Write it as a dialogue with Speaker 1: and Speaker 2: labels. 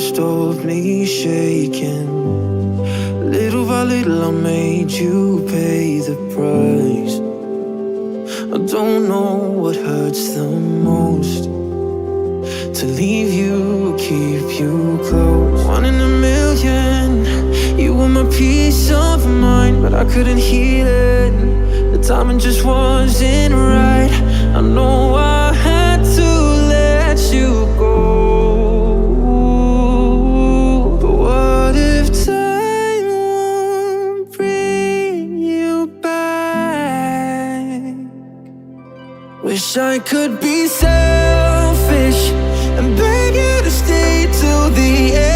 Speaker 1: most of me shaking. Little by little I made you pay the price. I don't know what hurts the most, to leave you or keep you close. 1 in a million, you were my peace of mind, but I couldn't heal it. The timing just wasn't right. I know I had to let you go, but what if time won't bring you back? Wish I could be selfish and beg you to stay till the end.